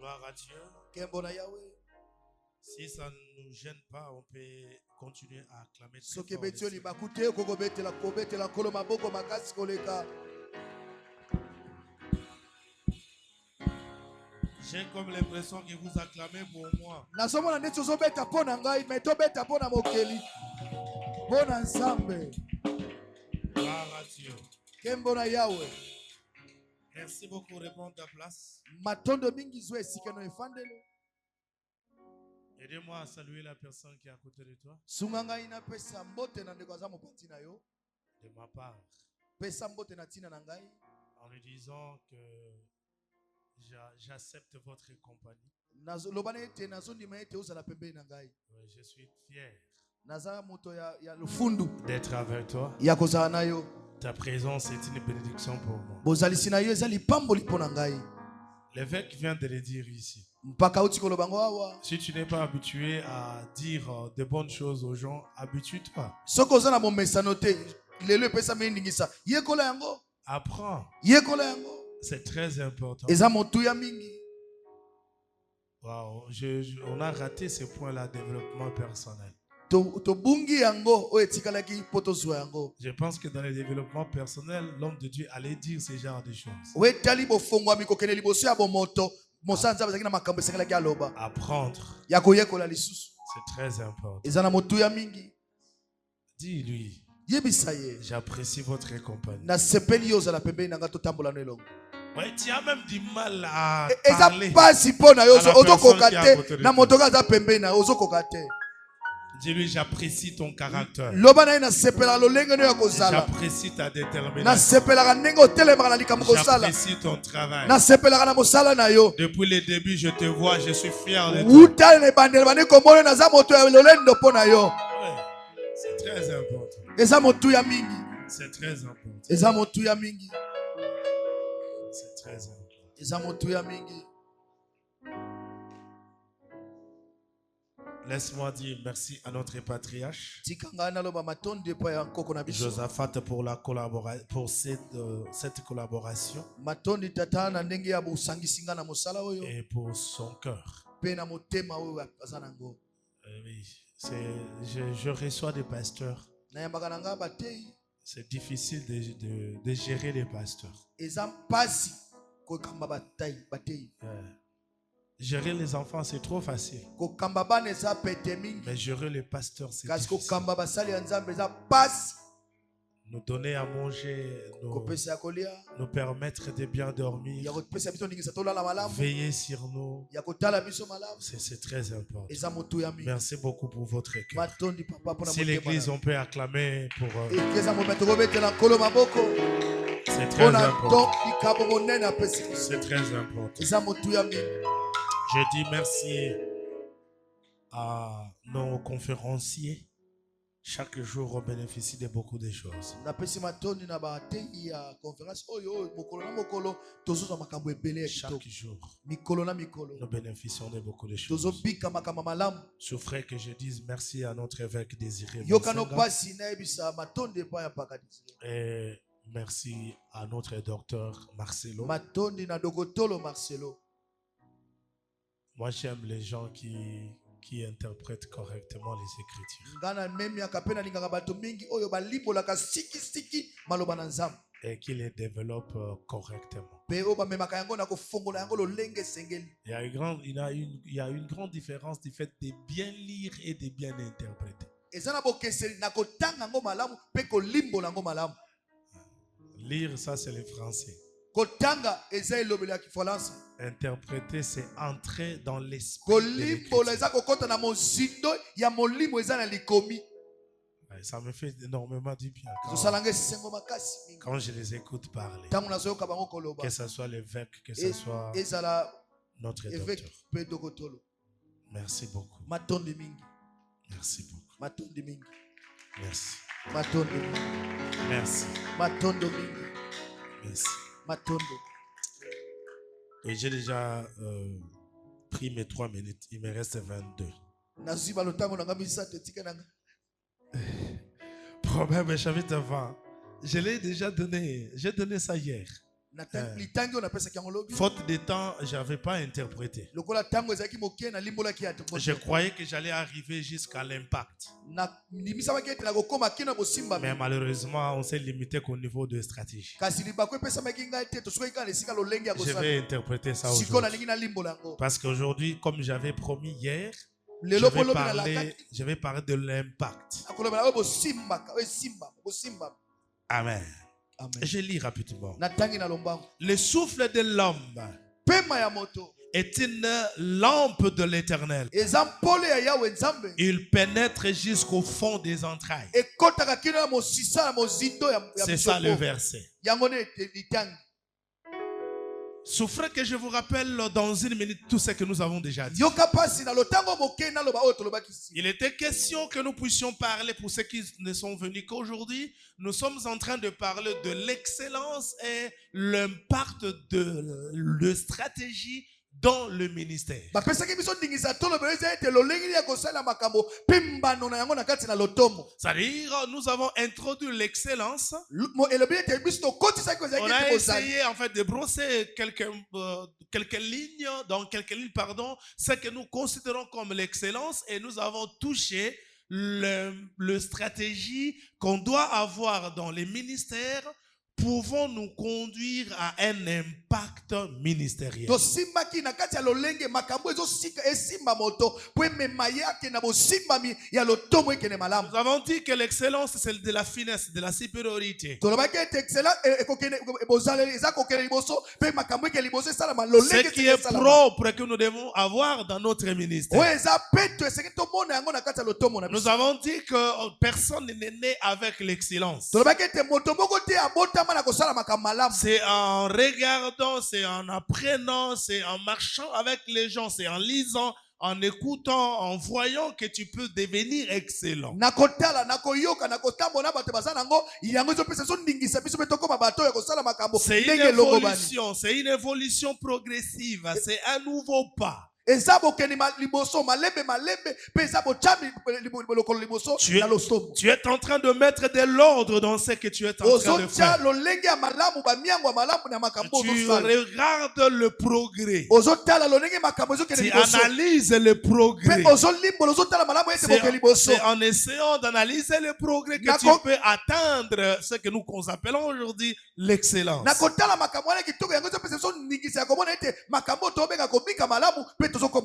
Gloire à Dieu. Kembo na Yahweh. Si ça ne nous gêne pas, on peut continuer à acclamer très Soki fort le betioli Seigneur. bakute kokobetela kobetela kolo maboko makasi koleka. J'ai comme l'impression que vous acclamez pour moi. Nazomona neti ozobeta mpo na ngai me tobeta mpo na mokeli mpo na Nzambe. Gloire à Dieu. Kembo na Yahweh. Merci beaucoup. Reprends ta place. Matondo mingi zwe esika no efandelo. Aidez-moi à saluer la personne qui est à côté de toi. Sunga ngai na pesa mbote na ndeko aza mopanzi na yo. De ma part. Pesa mbote na tina na ngai. En lui disant que j'accepte votre compagnie. Lobana ete nazondima ete ozala pembeni na ngai. Je suis fier Naza moto ya lufundu d'être avec toi. ya kozala na yo. Ta présence est une bénédiction pour moi. Bozalisi na yo eza lipamboli mpo na ngai. L'évêque vient de le dire ici. Mpaka uti koloba ngo awa. Si tu n'es pas habitué à dire de bonnes choses aux gens, habitue-toi. Soko oza na momesano te lelo epesa mindingisa yekola yango. Apprends. Yekola yango. C'est très important. Eza motuya mingi. Wow, on a raté ce point-là, développement personnel. Tobungi yango o etikalaki poto zwa yango. Je pense que dans le développement personnel, l'homme de Dieu allait dire ce genre de choses. Wetali bofongwa mikokene liboso ya bomoto. Mosanza bazaki na makambo esengelaki aloba. Apprendre. Ya koyekola lisusu. C'est très important. Eza na motuya mingi. Dis-lui. Yebisa ye. J'apprécie votre compagnie. Na sepeli yo zala pembeni na nga totambola no elongo. Ouais, tu as même du mal à Eza parler. pasi pona yo à la ozokoka personne qui est à côté te de na toi. moto kaza pembeni na ozokoka te. Dis-lui, j'apprécie ton caractère. Loba na na sepela lolenge no ya kozala. J'apprécie ta Na détermination. sepela ndenge otelemaka na likambo kosala. J'apprécie ton travail. Na sepela na mosala na yo. Depuis le début, je te vois, je suis fier de toi. Uta ne bandela bane komone na za moto ya lolendo pona yo. Ouais, c'est très important. Eza motu ya mingi. C'est très important. Eza motu ya mingi. C'est très important. Eza motu ya mingi. Laisse-moi dire merci à notre patriarche Tikanga na loba matondi pa ya nkoko na biso. Josaphat pour cette collaboration Matondi tata na ndenge ya busangisinga na mosala oyo. et pour son cœur. Pe na motema oyo azanango. Oui, je reçois des pasteurs. Na yambaka na nga batei. C'est difficile de gérer les pasteurs. Eza pasi ko kamba batei. Gérer les enfants, c'est trop facile. Ko kamba bana eza pete mingi. Mais gérer les pasteurs, c'est Kasi ko difficile. kamba basali ya Nzambe eza pasi. Nous donner à manger, Ko pesa ya kolia. nous permettre de bien Ya dormir, ko pesa biso ndingisa tolala malamu. veiller sur nous. Ya kotala biso malamu. C'est très important. Eza motu ya mingi. Merci beaucoup pour votre cœur. Matondi papa pona Si l'église, on peut acclamer pour Ekleza momento kobetela nkolo maboko. c'est très Pona important. don likabo monene apesi biso. C'est très important. Eza motu ya mingi. Je dis merci à nos conférenciers. Chaque jour, on bénéficie de beaucoup de choses. Napesi matondi na batei ya conference oyo mokolo na mokolo tozozwa makambo ebele ya kitoko. Chaque jour, Mikolo na mikolo. nous bénéficions de beaucoup de choses. Tozobika makambo malamu. Souffrez que je dise merci à notre évêque Désiré Yokano Bonsenga. pasi na ebisa matondi epai ya pakadisi. Et merci à notre docteur Marcelo. Matondi na dogotolo Marcelo. Moi, j'aime les gens qui interprètent correctement les Écritures Ngana memi akapena lingaka bato mingi oyo balimbolaka siki maloba na Nzambe. et qui les développent correctement. Pe oyo bamemaka yango na kofongola yango lolenge sengeli. Il y a une grande différence du fait de bien lire et de bien interpréter. Eza na bokeseli na kotanga yango malamu pe kolimbola yango malamu. Lire, ça, c'est le français. Kotanga eza elobeli ya Kifaransa. Interpréter, c'est entrer dans l'esprit. Kolimbola eza kokota na mozindo ya molimo eza na likomi. Ça me fait énormément du bien Zosalanga esengo makasi mingi. quand je les écoute parler. Tango nazoyoka bango koloba. Que ce soit l'évêque, que ce soit Ezala notre évêque docteur. pe dogotolo. Merci beaucoup. Matondi mingi. Merci beaucoup. Matondi mingi. Merci. Matondo mingi. Merci. Matondo mingi. Merci. Matondo. Et j'ai déjà pris mes 3 minutes. Il me reste 22. Naziba lotango na ngamisa tetika nanga. Proverbe chapitre 20. Je l'ai déjà donné. J'ai donné ça hier. Faute de temps, je n'avais pas interprété. Je croyais que j'allais arriver jusqu'à l'impact. Mais malheureusement, on s'est limité qu'au niveau de stratégie. Je vais interpréter ça aujourd'hui. Parce qu'aujourd'hui, comme j'avais promis hier, je vais parler de l'impact. Amen. Je lis rapidement. Le souffle de l'homme est une lampe de l'Éternel. Il pénètre jusqu'au fond des entrailles. C'est ça le verset. Souffrez que je vous rappelle dans une minute tout ce que nous avons déjà dit. Il était question que nous puissions parler, pour ceux qui ne sont venus qu'aujourd'hui, nous sommes en train de parler de l'excellence et l'impact de stratégie dans le ministère. C'est-à-dire, nous avons introduit l'excellence. On a essayé en fait de brosser quelques lignes, ce que nous considérons comme l'excellence, et nous avons touché le stratégie qu'on doit avoir dans les ministères. Pouvons nous conduire à un impact ministériel. Nous avons dit que l'excellence, c'est de la finesse, de la supériorité. Ce qui est propre que nous devons avoir dans notre ministère. Nous avons dit que personne n'est né avec l'excellence. C'est en regardant, c'est en apprenant, c'est en marchant avec les gens, c'est en lisant, en écoutant, en voyant que tu peux devenir excellent. C'est une évolution progressive, c'est un nouveau pas. Tu es en train de mettre de l'ordre dans ce que tu es en train de faire. Tu regardes le progrès. Tu analyses le progrès. C'est en essayant d'analyser le progrès que tu peux atteindre ce que nous appelons aujourd'hui l'excellence.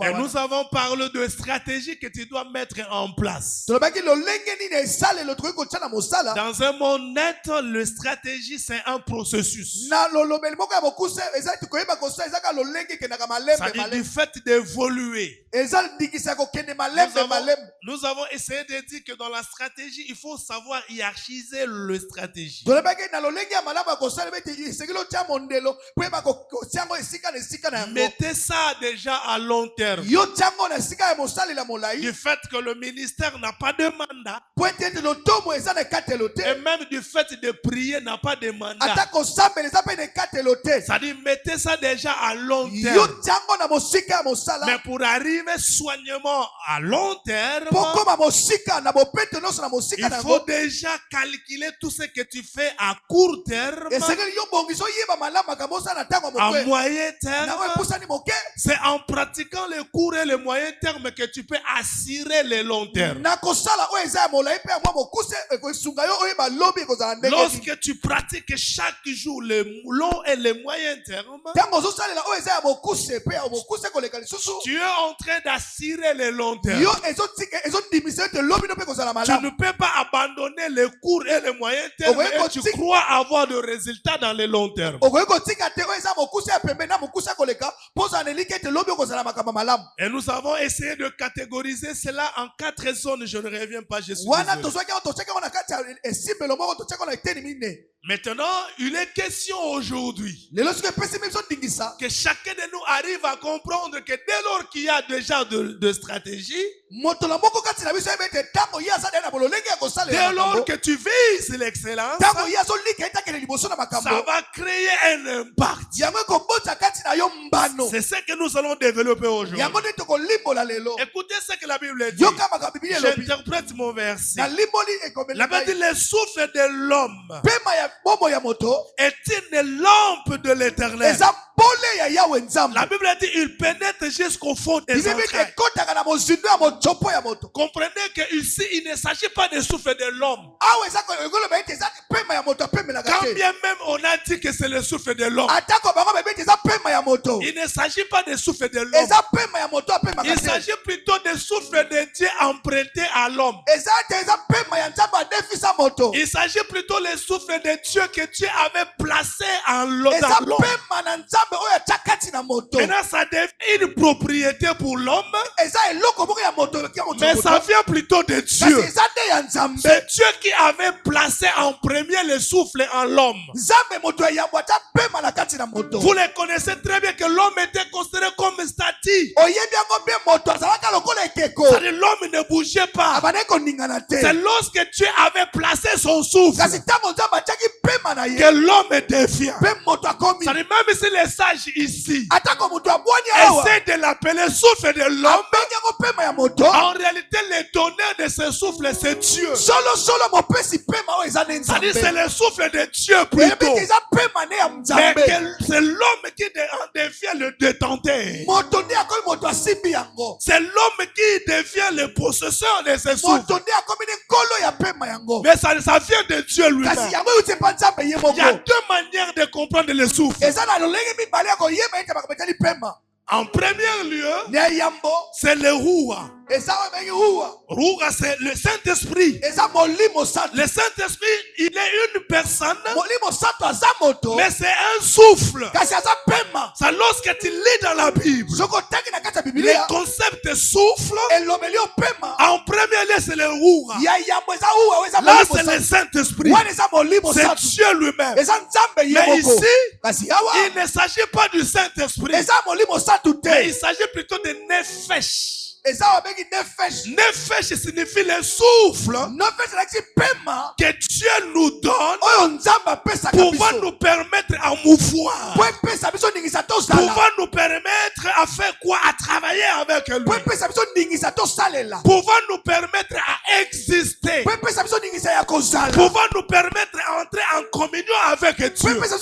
Et nous avons parlé de stratégie que tu dois mettre en place. Dans un monde net, la stratégie, c'est un processus. Ça dit du fait d'évoluer. Nous avons essayé de dire que dans la stratégie, il faut savoir hiérarchiser la stratégie. Mettez ça déjà à long terme. Du fait que le ministère n'a pas de mandat. Et même du fait de prier n'a pas de mandat. Ça dit, mettez ça déjà à long terme. Mais pour arriver soignement à long terme, il faut déjà calculer tout ce que tu fais à court terme, à moyen terme. C'est en pratiquant le court et le moyen terme que tu peux assurer le long terme. Lorsque tu pratiques chaque jour le long et le moyen terme, tu es en train d'assurer le long terme. Tu ne peux pas abandonner le court et le moyen terme et tu crois avoir de résultats dans le long terme. Et nous avons essayé de catégoriser cela en 4 zones. Je ne reviens pas, je suis désolé. Maintenant, il est question aujourd'hui que chacun de nous arrive à comprendre que dès lors qu'il y a déjà de stratégie, dès lors que tu vises l'excellence, ça va créer un impact. C'est ce que nous allons développer aujourd'hui. Écoutez ce que la Bible dit. J'interprète mon verset. La Bible dit le souffle de l'homme est une lampe de l'Éternel. La Bible dit il pénètre jusqu'au fond des entrailles. Comprenez que ici il ne s'agit pas du souffle de l'homme. Quand bien même on a dit que c'est le souffle de l'homme, il ne s'agit pas du souffle de l'homme. Il s'agit plutôt du souffle de Dieu emprunté à l'homme. Il s'agit plutôt du souffle de Dieu que Dieu avait placé en l'homme. Maintenant, ça devient une propriété pour l'homme, mais ça vient plutôt de Dieu. C'est Dieu qui avait placé en premier le souffle en l'homme. Vous le connaissez très bien que l'homme était considéré comme statue. C'est-à-dire l'homme ne bougeait pas. C'est lorsque Dieu avait placé son souffle que l'homme devient. C'est-à-dire même si les sages ici essaient de l'appeler souffle de l'homme, en réalité le donneur de ce souffle c'est Dieu. C'est-à-dire c'est le souffle de Dieu plutôt. Mais c'est l'homme qui devient le détenteur. C'est l'homme qui devient le possesseur de ce souffle. Mais ça vient de Dieu lui-même. Il y a deux manières de comprendre le souffle. En premier lieu, c'est le Roua. Roua, c'est le Saint-Esprit. Le Saint-Esprit, il est une personne, mais c'est un souffle. C'est lorsque tu lis dans la Bible, le concept de souffle, en premier lieu, c'est le Roua. Là, c'est le Saint-Esprit. C'est Dieu lui-même. Mais ici, il ne s'agit pas du Saint-Esprit, mais il s'agit plutôt de Nefesh. Nefesh signifie le souffle que Dieu nous donne pour nous permettre à mouvoir, pour nous permettre à faire quoi? À travailler avec lui, pour nous permettre à exister, pour nous permettre à entrer en communion avec Dieu. Maintenant,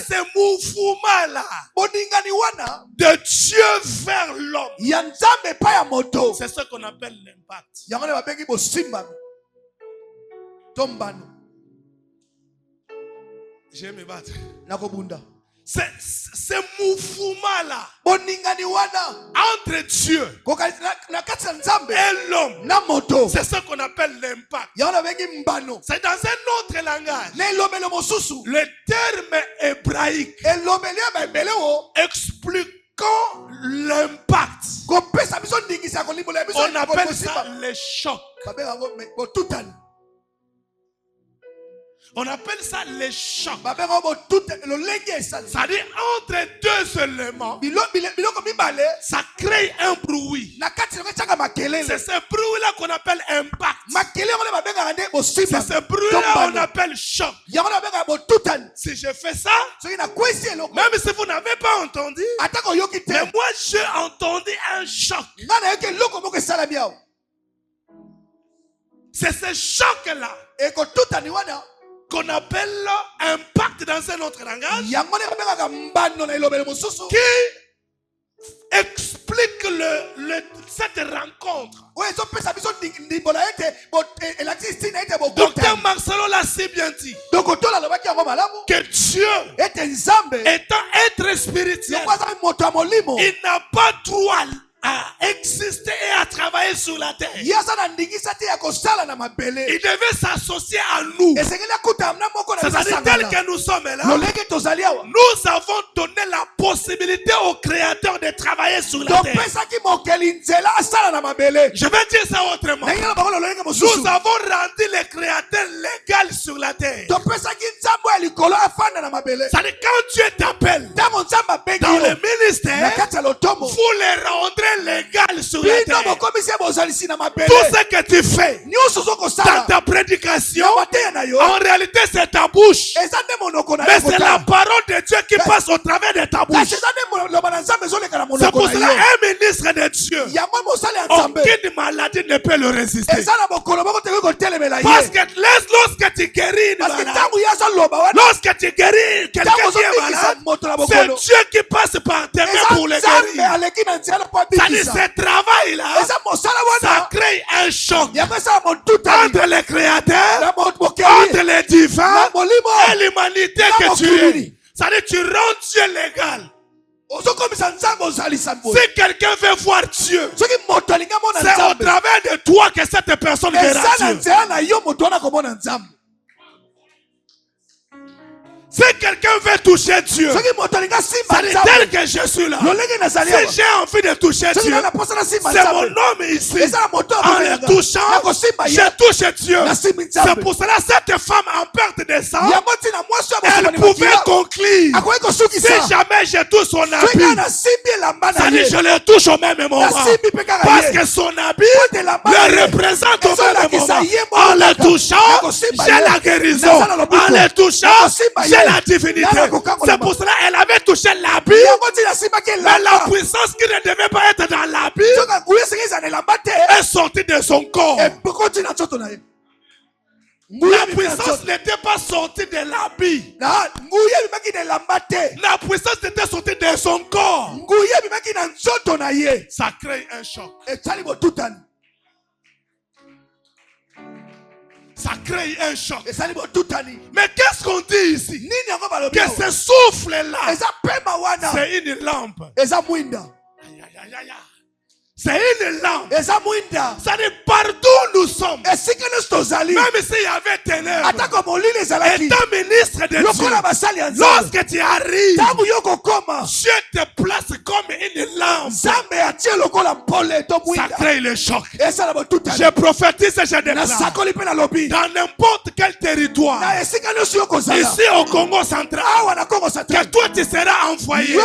ce mouvement-là de Dieu vers l'homme, c'est ce qu'on appelle l'impact. Je vais me battre. Ce mouvement-là entre Dieu et l'homme, c'est ce qu'on appelle l'impact. C'est dans un autre langage. Le terme hébraïque expliquant l'impact, on appelle ça le choc. On appelle ça le choc. C'est-à-dire entre deux éléments, ça crée un bruit. C'est ce bruit-là qu'on appelle impact. C'est ce bruit-là qu'on appelle choc. Si je fais ça, même si vous n'avez pas entendu, mais moi j'ai entendu un choc. C'est ce choc-là qu'on appelle impact dans un autre langage, qui explique cette rencontre. Docteur Marcelo l'a si bien dit que Dieu, étant être spirituel, il n'a pas droit à exister et à travailler sur la terre. Il devait s'associer à nous. C'est-à-dire tel que nous sommes là, nous avons donné la possibilité au Créateur de travailler sur la terre. Je vais dire ça autrement. Nous avons rendu le Créateur légal sur la terre. C'est-à-dire quand Dieu t'appelle dans le ministère, vous les rendrez légal sur la terre. Tout ce que tu fais dans ta prédication, en réalité c'est ta bouche, mais c'est la parole de Dieu qui passe au travers de ta bouche. C'est pour cela un ministre de Dieu, aucune maladie ne peut le résister. Parce que lorsque tu guéris une maladie, lorsque tu guéris quelqu'un qui est malade, c'est Dieu qui passe par tes mains pour le guérir. C'est-à-dire ce travail-là, ça crée un choc entre les créateurs, entre les divins et l'humanité que tu es. C'est-à-dire tu rends Dieu légal. Si quelqu'un veut voir Dieu, c'est au travers de toi que cette personne verra Dieu. Si quelqu'un veut toucher Dieu, c'est tel que je suis là. Si j'ai envie de toucher Dieu, c'est mon homme ici. En le touchant, je touche Dieu. C'est pour cela que cette femme en perte de sang, elle pouvait conclure. Si jamais je touche son habit, ça dit je le touche au même moment. Parce que son habit le représente au même moment. En le touchant, j'ai la guérison. En le touchant, j'ai la divinité. C'est pour cela qu'elle avait touché l'habit, mais la puissance qui ne devait pas être dans l'habit est sortie de son corps. La puissance n'était pas sortie de l'habit. La puissance était sortie de son corps. Ça crée un choc. Ça crée un choc. Mais qu'est-ce qu'on dit ici? Que ce souffle-là, c'est une lampe. C'est une lampe. Ça dit partout où nous sommes. Même s'il y avait ténèbres, étant ministre de Dieu, lorsque tu arrives, Dieu te place comme une lampe. Ça crée le choc. Je prophétise et je déclare dans n'importe quel territoire, ici au Congo central, que toi tu seras envoyé,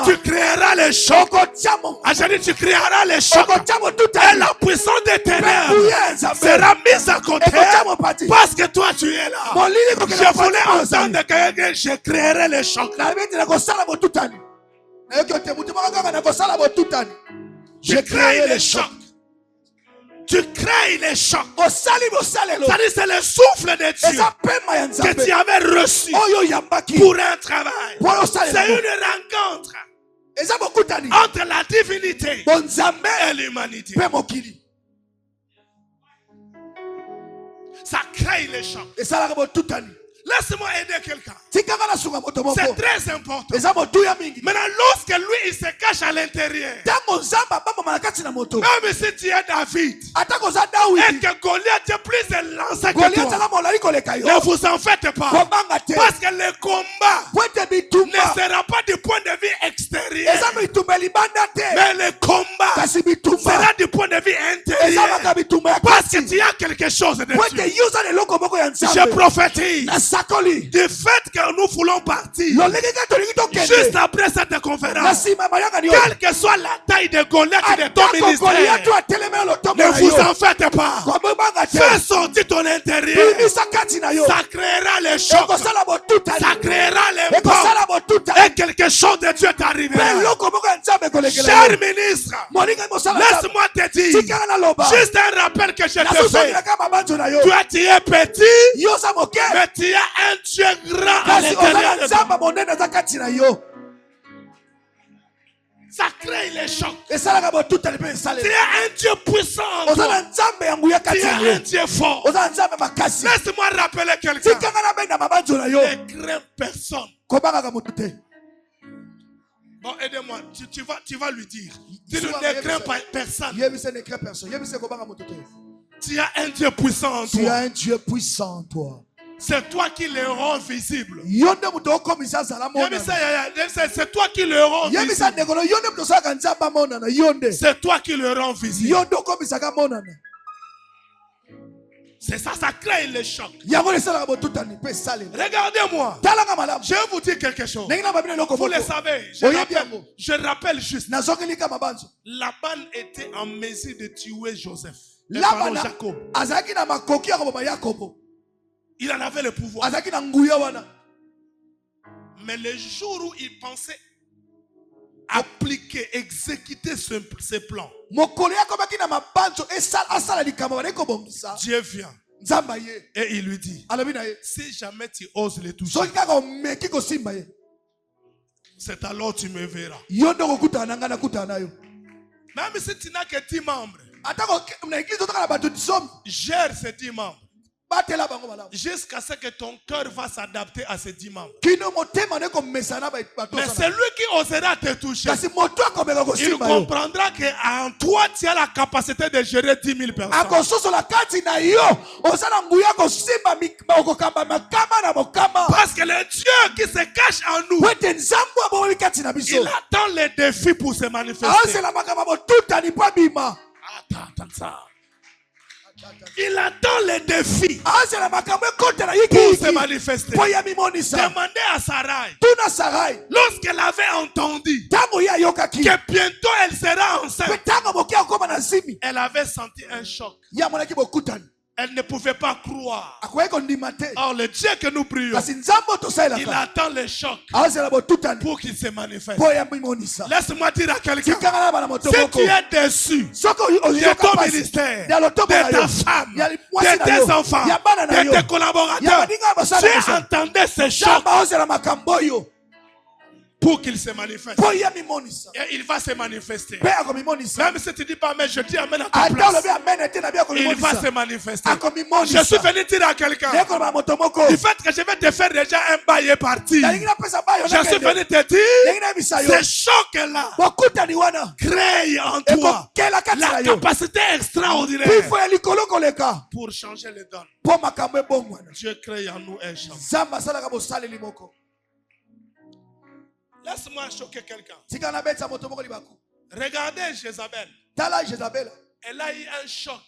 tu créeras le choc. Tu créeras le choc et la puissance des ténèbres sera mise à côté parce que toi tu es là. Je voulais entendre que je créerai le choc. Je crée le choc. Tu crées les chocs. C'est-à-dire c'est le souffle de Dieu que tu avais reçu pour un travail. C'est une rencontre entre la divinité et l'humanité. Ça crée les chocs. Laisse-moi aider quelqu'un. C'est très important. Maintenant, lorsque lui il se cache à l'intérieur, même si tu es David et que Goliath est plus élancé que toi, ne vous en faites pas. Parce que le combat ne sera pas du point de vue extérieur, mais le combat sera du point de vue intérieur. Parce que tu as quelque chose de Dieu. Je prophétise du fait que nous voulons partir juste après cette conférence, quelle que soit la taille de Goliath de ton ministère, ne vous en faites pas. Fais sortir ton intérieur. Ça créera les chocs, ça créera l'impact et quelque chose de Dieu t'arrivera. Cher ministre, laisse-moi te dire juste un rappel que je te fais. Toi tu es petit, mais tu as un Dieu grand à l'intérieur de toi. Ça crée les chocs. Tu es un Dieu puissant en toi. Tu es un Dieu fort. Laisse-moi rappeler quelqu'un. Ne crains personne. Bon, aidez-moi. Tu vas lui dire. Dis-lui, ne crains pas personne. Tu as un Dieu puissant en toi. Tu as un Dieu puissant en toi. C'est toi qui le rends visible. C'est toi qui le rends visible. C'est toi qui le rends visible. C'est ça, ça crée le choc. Regardez-moi. Je vais vous dire quelque chose. Vous le savez. Je rappelle juste. Laban était en mesure de tuer Joseph. Jacob. Il en avait le pouvoir. Mais le jour où il pensait appliquer, exécuter ses plans. Dieu vient. Et il lui dit, si jamais tu oses les toucher, c'est alors tu me verras. Même si tu n'as que 10 membres, gère ces 10 membres. Jusqu'à ce que ton cœur va s'adapter à ces 10 membres. Mais celui qui osera te toucher, il comprendra qu'en toi tu as la capacité de gérer 10 000 personnes. Parce que le Dieu qui se cache en nous, il attend les défis pour se manifester. Attends ça. Il attend les défis pour se manifester. Demandez à Sarai, lorsqu'elle avait entendu que bientôt elle sera enceinte, elle avait senti un choc. Elle ne pouvait pas croire. Or, le Dieu que nous prions, il attend le choc pour qu'il se manifeste. Laisse-moi dire à quelqu'un, si tu es déçu de ton ministère, de ta femme, de tes enfants, de tes collaborateurs, tu entendais ce choc pour qu'il se manifeste. Et il va se manifester. Même si tu ne dis pas amen, je dis amen à ta place. Il va se manifester. Je suis venu dire à quelqu'un, du fait que je vais te faire déjà un bail est parti, je suis venu te dire, ce choc-là crée en toi la capacité extraordinaire pour changer les donnes. Dieu crée en nous un choc. Laisse-moi choquer quelqu'un. Regardez Jézabel. Elle a eu un choc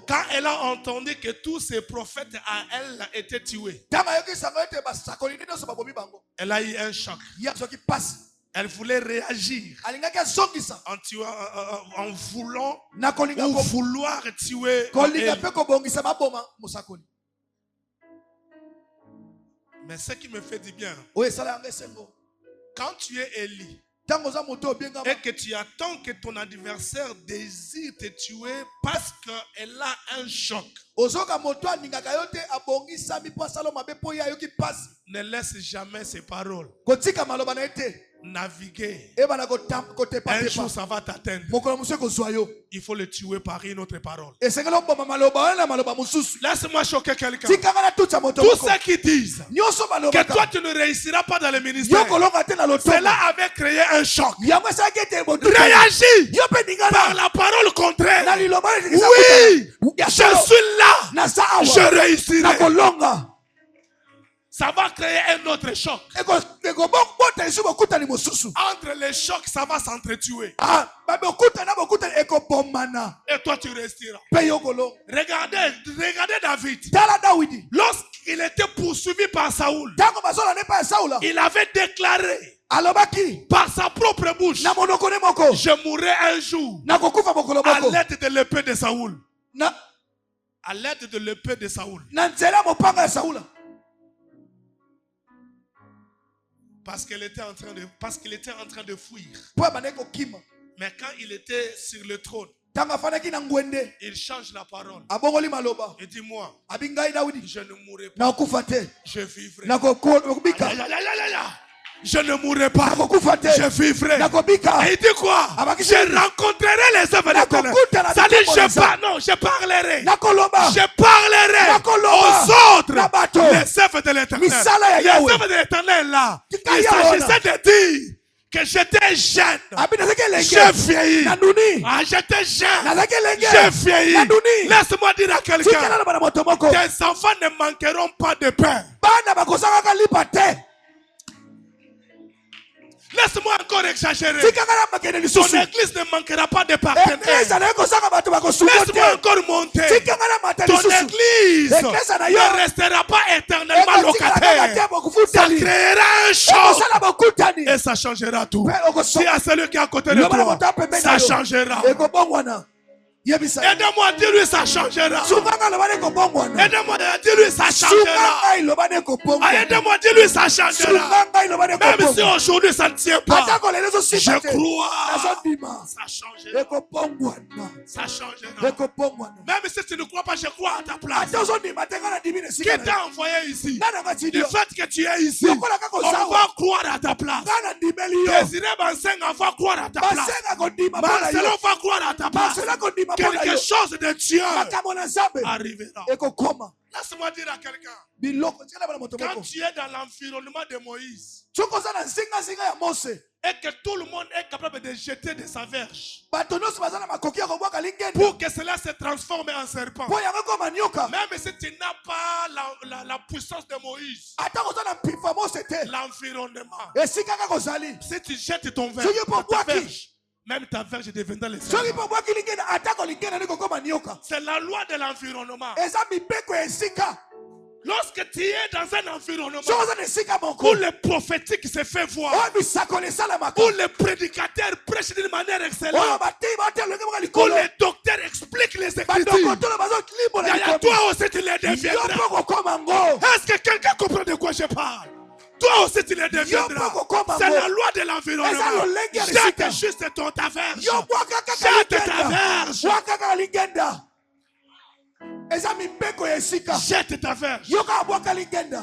quand elle a entendu que tous ses prophètes à elle étaient tués. Elle a eu un choc. Elle voulait réagir en tuant, en voulant ou vouloir tuer elle. Mais ce qui me fait du bien, quand tu es Élie et que tu attends que ton adversaire désire te tuer parce qu'elle a un choc, ne laisse jamais ses paroles naviguer. Un jour ça va t'atteindre. Il faut le tuer par une autre parole. Laisse-moi choquer quelqu'un. Tous ceux qui disent que toi tu ne réussiras pas dans le ministère, cela avait créé un choc. Réagis par la parole contraire. Oui, je suis là, je réussirai. Ça va créer un autre choc. Entre les chocs, ça va s'entretuer. Et toi, tu resteras. Regardez David. Lorsqu'il était poursuivi par Saoul, il avait déclaré par sa propre bouche, je mourrai un jour à l'aide de l'épée de Saoul. À l'aide de l'épée de Saoul. Parce qu'il était en train de fuir. Mais quand il était sur le trône, il change la parole. Il dit, moi, je ne mourrai pas. Je vivrai. Je ne mourrai pas. Je vivrai. Et il dit quoi? Je rencontrerai les œuvres de l'Éternel. Ça dit, je parlerai. Je parlerai aux autres les œuvres de l'Éternel. Les œuvres de l'Éternel là. Il s'agissait de dire que j'étais jeune. J'ai vieilli. J'étais jeune. J'ai vieilli. Laisse-moi dire à quelqu'un, tes enfants ne manqueront pas de pain. Laisse-moi encore exagérer. Ton église ne manquera pas de partenaires. Laisse-moi encore monter. Ton église ne restera pas éternellement locataire. Ça créera un choc et ça changera tout. Si à celui qui est à côté de toi, ça changera. Aide-moi à dire lui, ça changera. Aide-moi à dire lui, ça changera. Aide-moi à dire lui, ça changera. Même si aujourd'hui ça ne tient pas, je crois. Ça changera. Ça changera. Même si tu ne crois pas, je crois à ta place. Qui t'a envoyé ici? Du fait que tu es ici, on va croire à ta place. Désiré Banseng, on va croire à ta place. Marcelo va croire à ta place. Quelque chose de Dieu arrivera. Laisse-moi dire à quelqu'un. Quand tu es dans l'environnement de Moïse et que tout le monde est capable de jeter de sa verge pour que cela se transforme en serpent, même si tu n'as pas la puissance de Moïse, l'environnement, si tu jettes ton verge, ta verge, même ta verge deviendra le serpent. C'est la loi de l'environnement. Lorsque tu es dans un environnement où le prophétique se fait voir, où le prédicateur prêche d'une manière excellente, où le docteur explique les Écritures, toi aussi tu les deviendras. Est-ce que quelqu'un comprend de quoi je parle? Toi aussi tu les deviendras. C'est la loi de l'environnement. Jette juste ta verge. Jette ta verge. Jette ta verge.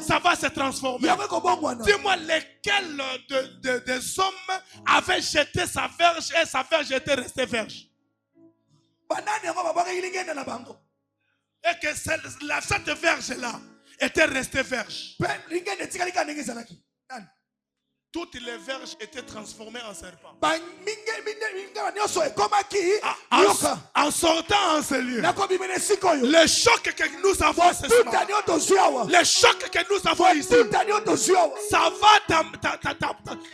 Ça va se transformer. Dis-moi lesquels des hommes avaient jeté sa verge et sa verge était restée verge. Et que cette verge-là était restée verge. Toutes les verges étaient transformées en serpents. En sortant en ce lieu, le choc que nous avons ce soir, le choc que nous avons ici,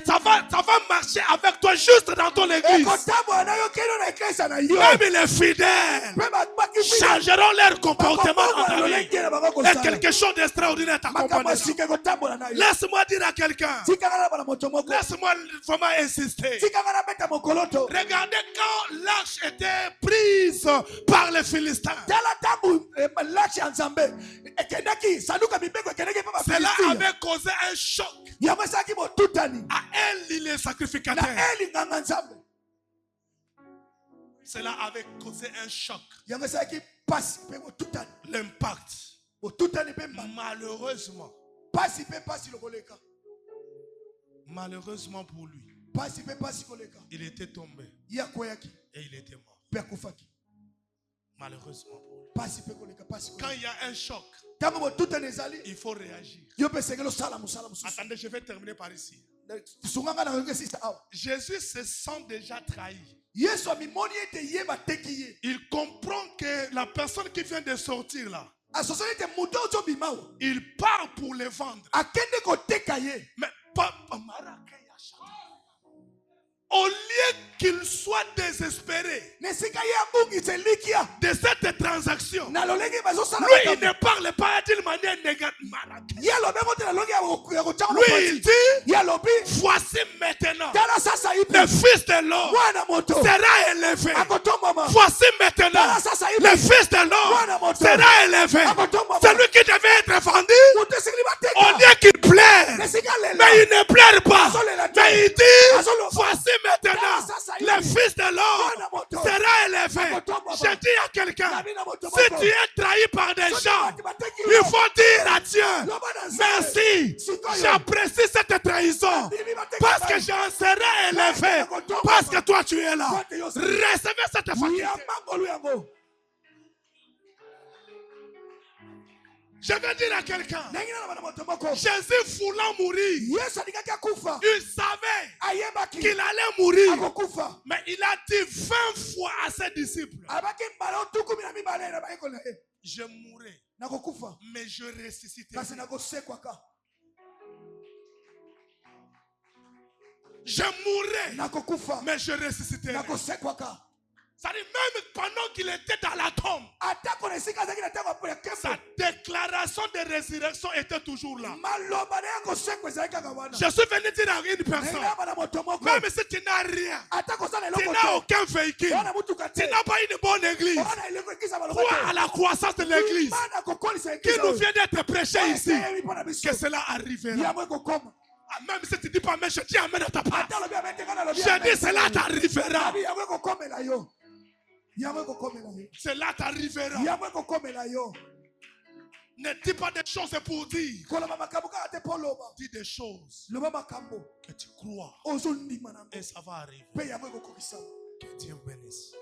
ça va marcher avec toi juste dans ton église. Même les fidèles changeront leur comportement en ta vie. Et quelque chose d'extraordinaire t'accompagnera. Laisse-moi dire à quelqu'un. Laisse-moi vraiment insister. Regardez quand l'arche était prise par les Philistins. Cela avait causé un choc à Eli les sacrificateurs. Cela avait causé un choc. L'impact. Malheureusement pour lui, il était tombé et il était mort. Malheureusement pour lui. Quand il y a un choc, il faut réagir. Attendez, je vais terminer par ici. Jésus se sent déjà trahi. Il comprend que la personne qui vient de sortir là, il part pour les vendre. Mais au lieu qu'il soit désespéré de cette transaction, lui il ne parle pas d'une manière négative. Lui il dit, voici maintenant le fils de l'homme sera élevé. Voici maintenant le fils de l'homme sera élevé. Celui qui devait être vendu, au lieu qu'il plaire, mais il ne plaire pas, mais il dit, voici maintenant le fils de l'homme sera élevé. Je dis à quelqu'un, si tu es trahi par des gens, il faut dire à Dieu, merci, j'apprécie cette trahison parce que j'en serai élevé, parce que toi tu es là. Recevez cette faculté. Je vais dire à quelqu'un, Jésus voulant mourir, il savait qu'il allait mourir, mais il a dit 20 fois à ses disciples, je mourrai, mais je ressusciterai. Je mourrai, mais je ressusciterai. Ça dit même pendant qu'il était dans la tombe, sa déclaration de résurrection était toujours là. Je suis venu dire à une personne, même si tu n'as rien, tu n'as aucun véhicule, tu n'as pas une bonne église, crois à la croissance de l'église qui nous vient d'être prêchée ici, que cela arrivera. Même si tu ne dis pas, mais je dis amen à ta part. Je dis cela t'arrivera. Cela t'arrivera. Ne dis pas des choses pour dire. Dis des choses que tu crois. Et ça va arriver. Que Dieu bénisse.